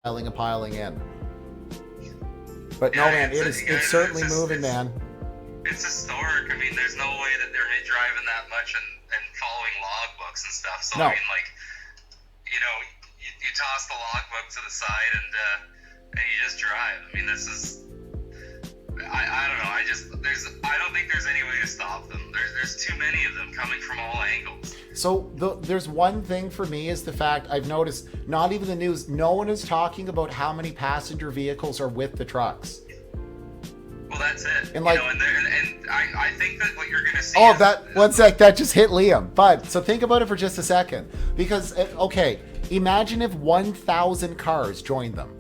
piling in. But no, man, it's certainly moving, man. It's historic. I mean, there's no way that they're driving that much and following logbooks and stuff. So, no. I mean, like, you toss the logbook to the side and you just drive. I mean, this is... I don't know. I don't think there's any way to stop them. There's too many of them coming from all angles. So there's one thing for me is the fact I've noticed, not even the news, no one is talking about how many passenger vehicles are with the trucks. Well, that's it. And like, and I think that what you're going to see. Oh, one sec, that just hit Liam. But so think about it for just a second, because okay, imagine if 1,000 cars joined them.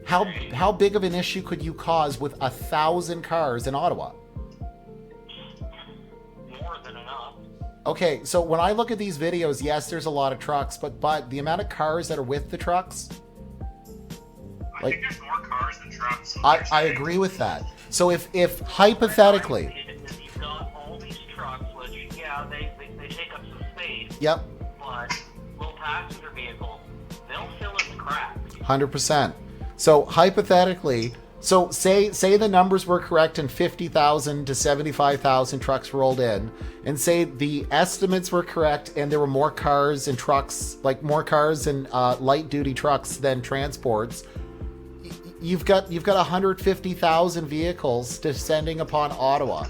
How big of an issue could you cause with 1,000 cars in Ottawa? More than enough. Okay, so when I look at these videos, yes, there's a lot of trucks, but the amount of cars that are with the trucks, I think there's more cars than trucks. I agree with that. So if hypothetically, you've got all these trucks, which they take up some space. Yep. But little passenger vehicles, they'll fill in the cracks. 100%. So hypothetically, so say the numbers were correct and 50,000 to 75,000 trucks rolled in, and say the estimates were correct and there were more cars and trucks, like more cars and light duty trucks than transports. You've got 150,000 vehicles descending upon Ottawa.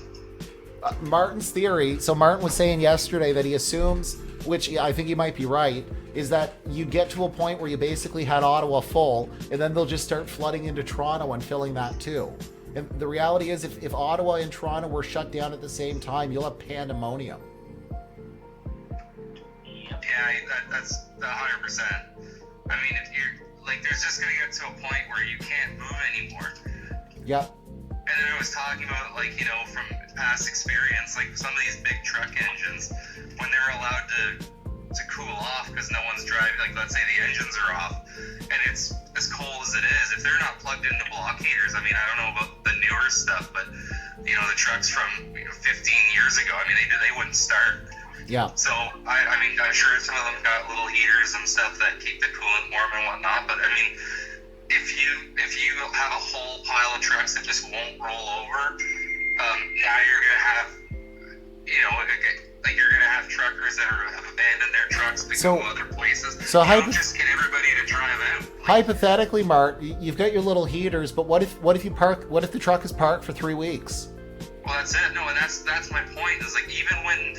Martin's theory. So Martin was saying yesterday that he assumes, which I think he might be right, is that you get to a point where you basically had Ottawa full, and then they'll just start flooding into Toronto and filling that too. And the reality is, if Ottawa and Toronto were shut down at the same time, you'll have pandemonium. Yeah, that's 100%. I mean, if you're like, there's just gonna get to a point where you can't move anymore. Yep. And then I was talking about, like, from past experience, like some of these big truck engines, when they're allowed to cool off because no one's driving, like let's say the engines are off and it's as cold as it is, if they're not plugged into block heaters, I mean, I don't know about the newer stuff, but the trucks from 15 years ago, I mean, they wouldn't start. Yeah. So I mean, I'm sure some of them got little heaters and stuff that keep the coolant warm and whatnot, but I mean, if you have a whole pile of trucks that just won't roll over, now you're gonna have you're gonna have truckers that have abandoned their trucks to go other places. So just get everybody to drive out. Hypothetically, Mart, you've got your little heaters, but what if the truck is parked for 3 weeks? Well, that's it. No, and that's my point. Is like, even when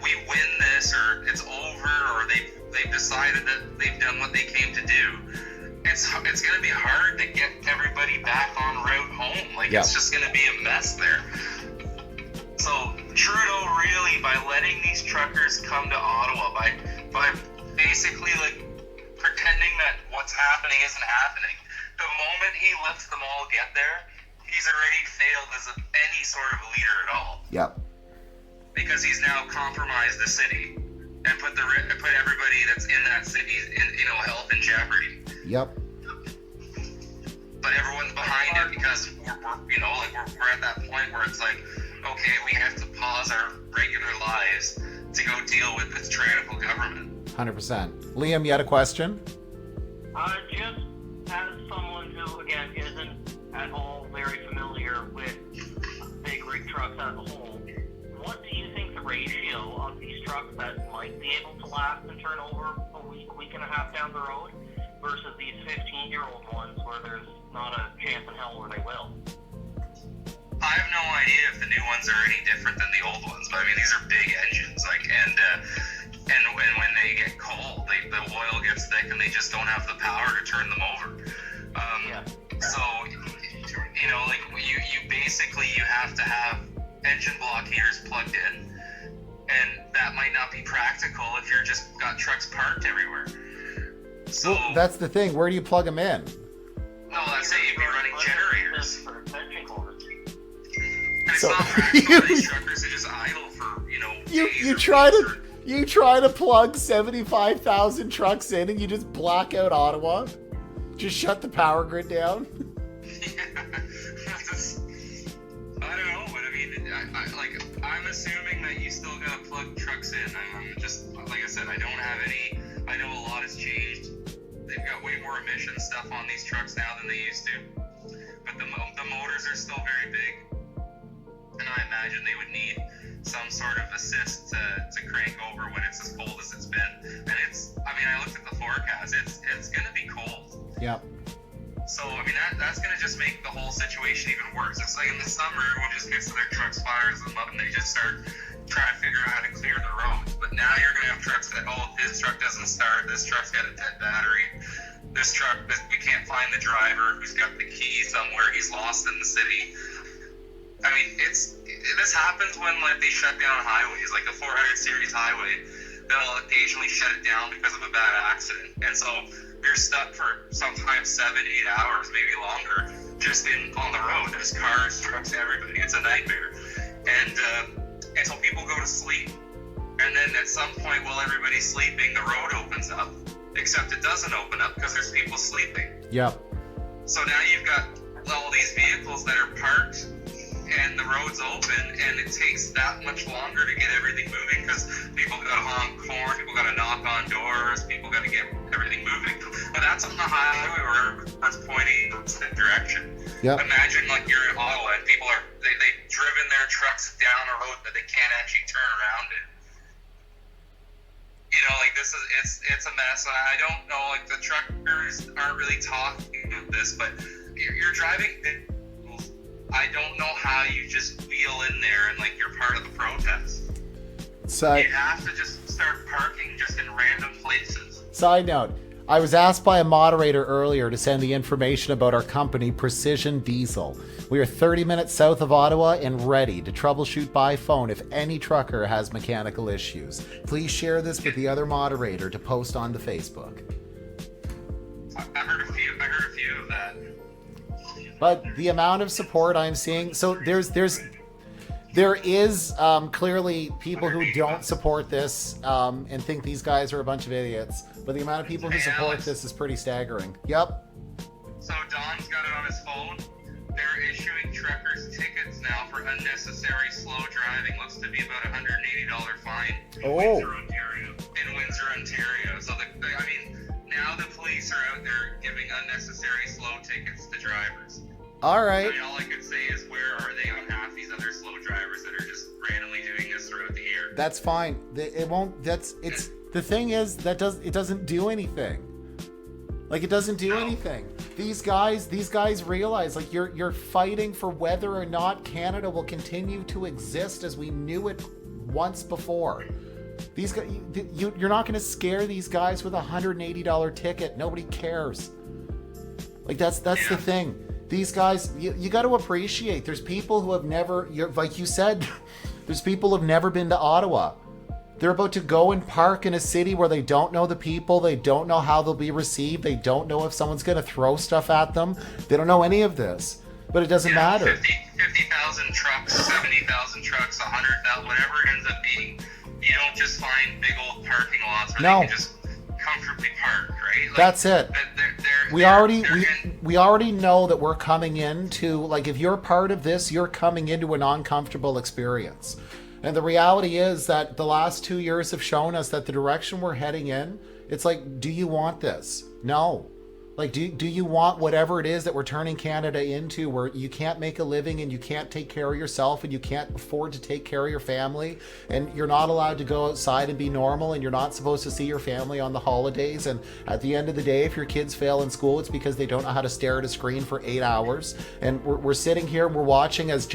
we win this or it's over or they've decided that they've done what they came to do, it's gonna be hard to get everybody back on route home. Like, It's just gonna be a mess there. So Trudeau really, by letting these truckers come to Ottawa, by basically like pretending that what's happening isn't happening, the moment he lets them all get there, he's already failed as any sort of leader at all. Yep. Because he's now compromised the city and put everybody that's in that city's health in jeopardy. Yep. But everyone's behind it because we're at that point where it's like, okay, we have to pause our regular lives to go deal with this tyrannical government. 100%. Liam, you had a question? Just as someone who, again, isn't at all very familiar with big rig trucks as a whole, what do you think the ratio of these trucks that might be able to last and turn over a week and a half down the road versus these 15-year-old ones where there's not a chance in hell where they will? I have no idea if the new ones are any different than the old ones, but I mean, these are big engines, like, and when they get cold, the oil gets thick, and they just don't have the power to turn them over. So, you basically have to have engine block heaters plugged in, and that might not be practical if you're just got trucks parked everywhere. So well, that's the thing. Where do you plug them in? No, let's say you'd be running generators. For extension cords. And it's not practical for these truckers to just idle for, you try to plug 75,000 trucks in and you just black out Ottawa? Just shut the power grid down? I don't know, but I mean, I'm assuming that you still gotta plug trucks in. I'm just, like I said, I don't have any. I know a lot has changed they've got way more emission stuff on these trucks now than they used to. But the motors are still very big, and I imagine they would need some sort of assist to crank over when it's as cold as it's been. And I looked at the forecast. It's going to be cold. Yep. So, that's going to just make the whole situation even worse. It's like in the summer, everyone just gets to their trucks, fires them up, and they just start trying to figure out how to clear the roads. But now you're going to have trucks that, this truck doesn't start, this truck's got a dead battery, this truck, we can't find the driver who's got the key somewhere, he's lost in the city. This happens when they shut down highways, like the 400 series highway. They'll occasionally shut it down because of a bad accident, and so you're stuck for sometimes 7-8 hours, maybe longer, just on the road. There's cars, trucks, everybody. It's a nightmare, and so people go to sleep, and then at some point while everybody's sleeping, the road opens up, except it doesn't open up because there's people sleeping. Yep. So now you've got all these vehicles that are parked and the road's open, and it takes that much longer to get everything moving because people got to honk horn, people got to knock on doors, people got to get everything moving. But that's on the highway where everyone's pointing in the direction. Yep. Imagine you're in Ottawa and people they've driven their trucks down a road that they can't actually turn around in. It's a mess. And I don't know, the truckers aren't really talking about this, but you're driving. I don't know how you just wheel in there and you're part of the protest. You have to just start parking just in random places. Side note, I was asked by a moderator earlier to send the information about our company, Precision Diesel. We are 30 minutes south of Ottawa and ready to troubleshoot by phone if any trucker has mechanical issues. Please share this with the other moderator to post on the Facebook. I heard a few of that. But the amount of support I'm seeing, so there is clearly people who don't support this and think these guys are a bunch of idiots. But the amount of people who support this is pretty staggering. Yep. So Don's got it on his phone. They're issuing truckers tickets now for unnecessary slow driving. Looks to be about $180 fine in Windsor, Ontario. So now the police are out there giving unnecessary slow tickets to drivers. All right. All I could say is, where are they on half these other slow drivers that are just randomly doing this throughout the year? That's fine. It won't. The thing is it doesn't do anything. It doesn't do anything. These guys realize you're fighting for whether or not Canada will continue to exist as we knew it once before. These guys, you're not going to scare these guys with a $180 ticket. Nobody cares. That's the thing. These guys, you got to appreciate. There's people who have never, like you said, there's people who have never been to Ottawa. They're about to go and park in a city where they don't know the people. They don't know how they'll be received. They don't know if someone's going to throw stuff at them. They don't know any of this. But it doesn't matter. 50,000 trucks, 70,000 trucks, 100,000, whatever it ends up being. You don't just find big old parking lots where they can just comfortably park, right? That's it. We already know that we're coming into, if you're part of this, you're coming into an uncomfortable experience. And the reality is that the last 2 years have shown us that the direction we're heading in, it's do you want this? No. Do you want whatever it is that we're turning Canada into, where you can't make a living and you can't take care of yourself and you can't afford to take care of your family and you're not allowed to go outside and be normal and you're not supposed to see your family on the holidays, and at the end of the day, if your kids fail in school, it's because they don't know how to stare at a screen for 8 hours, and we're sitting here, we're watching as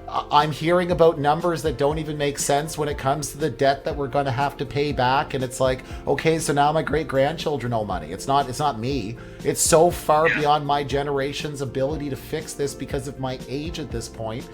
I'm hearing about numbers that don't even make sense when it comes to the debt that we're going to have to pay back, and it's okay, so now my great-grandchildren owe money. It's not me. It's so far beyond my generation's ability to fix this because of my age at this point.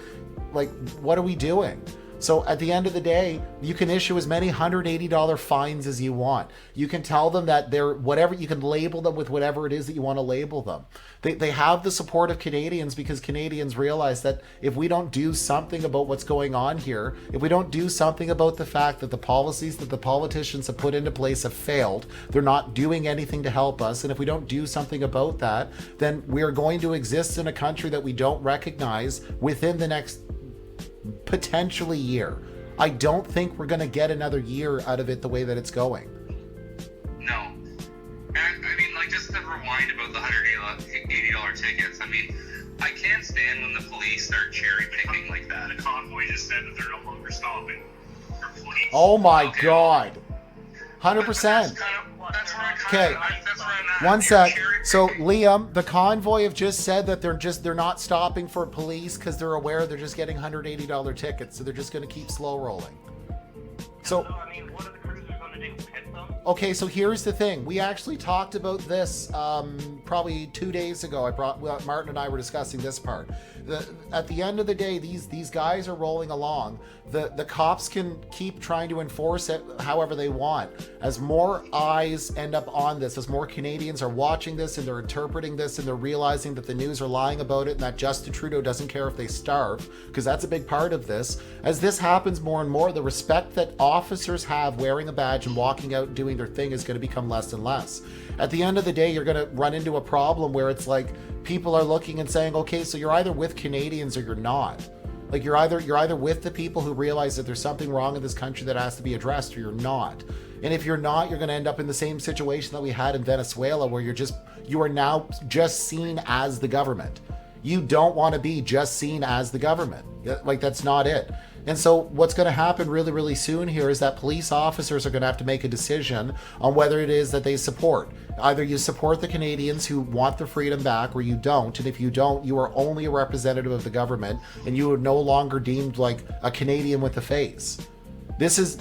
What are we doing? So at the end of the day, you can issue as many $180 fines as you want. You can tell them that they're whatever, you can label them with whatever it is that you want to label them. They have the support of Canadians because Canadians realize that if we don't do something about what's going on here, if we don't do something about the fact that the policies that the politicians have put into place have failed, they're not doing anything to help us. And if we don't do something about that, then we're going to exist in a country that we don't recognize within the next potentially year. I don't think we're going to get another year out of it the way that it's going. No. I mean, just to $80 tickets. I mean, I can't stand when the police start cherry picking like that. The convoy just said that they're no longer stopping for police. Oh my Okay. God. 100%. That's where Okay. I'm at. One You're sec. cherry So picking. Liam, the convoy have just said that they're not stopping for police because they're aware they're just getting $180 tickets, so they're just going to keep slow rolling. So So, I mean, what are the cruisers going to do? Hit them? okay, so here's the thing. We actually talked about this probably 2 days ago. Martin and I were discussing this part. At the end of the day, these guys are rolling along. The cops can keep trying to enforce it however they want. As more eyes end up on this, as more Canadians are watching this and they're interpreting this and they're realizing that the news are lying about it and that Justin Trudeau doesn't care if they starve, because that's a big part of this. As this happens more and more, the respect that officers have wearing a badge and walking out and doing their thing is going to become less and less. At the end of the day, you're going to run into a problem where it's like people are looking and saying, okay, so you're either with Canadians or you're not. Like you're either with the people who realize that there's something wrong in this country that has to be addressed, or you're not. And if you're not, you're going to end up in the same situation that we had in Venezuela, where you are now just seen as the government. You don't want to be just seen as the government. Like, that's not it. And so what's going to happen really, really soon here is that police officers are going to have to make a decision on whether it is that they support. Either you support the Canadians who want their freedom back, or you don't. And if you don't, you are only a representative of the government, and you are no longer deemed like a Canadian with a face.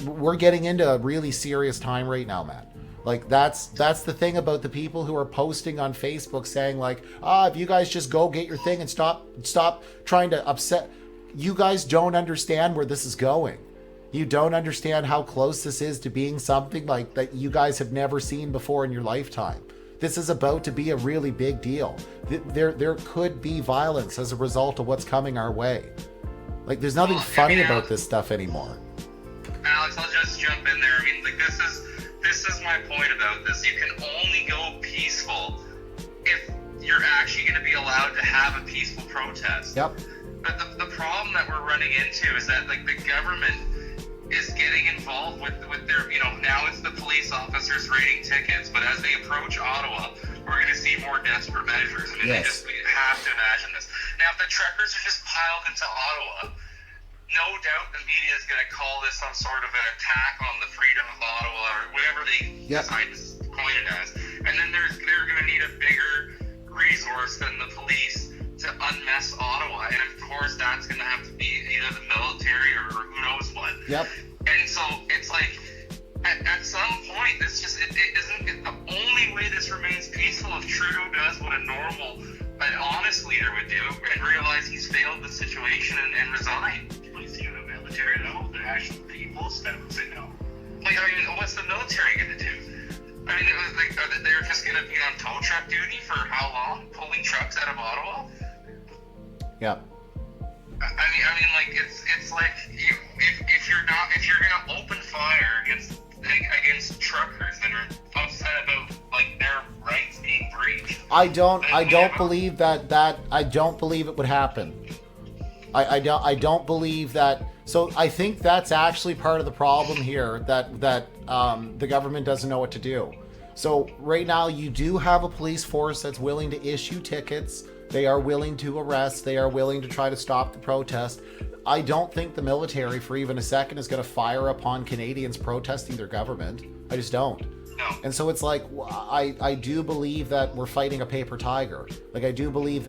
We're getting into a really serious time right now, man. Like, that's the thing about the people who are posting on Facebook saying like, if you guys just go get your thing and stop trying to upset. You guys don't understand where this is going. You don't understand how close this is to being something like that you guys have never seen before in your lifetime. This is about to be a really big deal. There could be violence as a result of what's coming our way. Like, there's nothing funny about this stuff anymore. Alex, I'll just jump in there. I mean, like, this is my point about this. You can only go peaceful if you're actually going to be allowed to have a peaceful protest. Yep. But the problem that we're running into is that, like, the government is getting involved with their, now it's the police officers rating tickets, but as they approach Ottawa, we're going to see more desperate measures. I mean, Yes. we have to imagine this. Now, if the truckers are just piled into Ottawa, no doubt the media is going to call this some sort of an attack on the freedom of Ottawa, or whatever they decide to coin it as. And then they're going to need a bigger resource than the police to unmess Ottawa, and of course that's going to have to be either the military or who knows what. Yep. And so it's like, at some point, this just it isn't the only way this remains peaceful if Trudeau does what a normal, an honest leader would do, and realize he's failed the situation and resign. Police in the military, though, the actual people step and say no. Like, I mean, what's the military going to do? I mean, it was like, they're just going to be on tow truck duty for how long, pulling trucks out of Ottawa? Yeah. I mean, like, it's like if you're gonna open fire against truckers that are upset about, like, their rights being breached. I don't believe that I don't believe it would happen. I don't believe that. So I think that's actually part of the problem here, that the government doesn't know what to do. So right now you do have a police force that's willing to issue tickets. They are willing to arrest. They are willing to try to stop the protest. I don't think the military for even a second is going to fire upon Canadians protesting their government. I just don't. No. And so it's like, I do believe that we're fighting a paper tiger. Like, I do believe